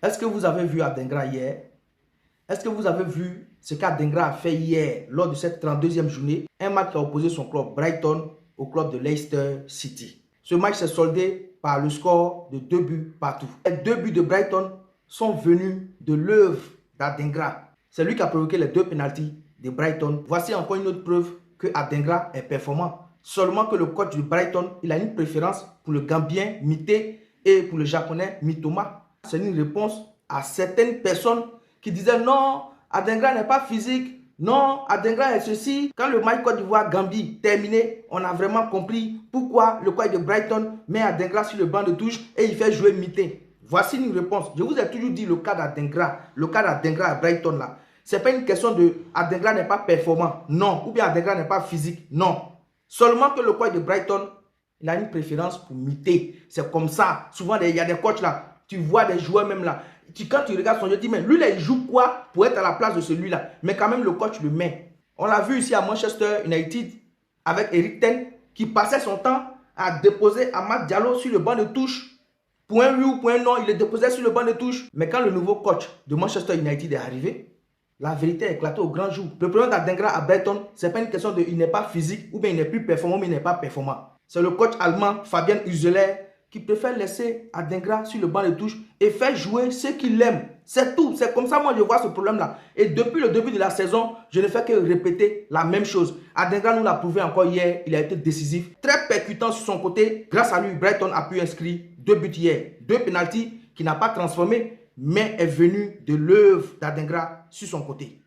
Est-ce que vous avez vu Adingra hier? Est-ce que vous avez vu ce qu'Adingra a fait hier lors de cette 32e journée? Un match qui a opposé son club Brighton au club de Leicester City. Ce match s'est soldé par le score de 2 buts partout. Les 2 buts de Brighton sont venus de l'œuvre d'Adingra. C'est lui qui a provoqué les 2 pénaltys de Brighton. Voici encore une autre preuve que Adingra est performant. Seulement que le coach de Brighton, il a une préférence pour le Gambien Mité et pour le Japonais Mitoma. C'est une réponse à certaines personnes qui disaient non, Adingra n'est pas physique, non, Adingra est ceci. Quand le match Côte d'Ivoire-Gambie terminé, on a vraiment compris pourquoi le coach de Brighton met Adingra sur le banc de touche et il fait jouer Mité. Voici une réponse. Je vous ai toujours dit le cas d'Adingra à Brighton là. Ce n'est pas une question de Adingra n'est pas performant, non, ou bien Adingra n'est pas physique, non. Seulement que le coach de Brighton, il a une préférence pour Mité. C'est comme ça. Souvent, il y a des coachs là, tu vois des joueurs même là. Quand tu regardes son jeu, tu dis, mais lui là, il joue quoi pour être à la place de celui-là? Mais quand même, le coach le met. On l'a vu ici à Manchester United avec Eric Ten qui passait son temps à déposer Amad Diallo sur le banc de touche. Point oui ou point non, il le déposait sur le banc de touche. Mais quand le nouveau coach de Manchester United est arrivé, la vérité a éclaté au grand jour. Le problème d'Adingra à Brighton, ce n'est pas une question de il n'est pas physique ou bien il n'est plus performant mais il n'est pas performant. C'est le coach allemand Fabian Hüseler qui préfère laisser Adingra sur le banc de touche et faire jouer ceux qu'il aime. C'est tout. C'est comme ça moi je vois ce problème-là. Et depuis le début de la saison, je ne fais que répéter la même chose. Adingra nous l'a prouvé encore hier, il a été décisif. Très percutant sur son côté. Grâce à lui, Brighton a pu inscrire 2 buts hier. 2 pénaltys qu'il n'a pas transformés, mais est venu de l'œuvre d'Adingra sur son côté.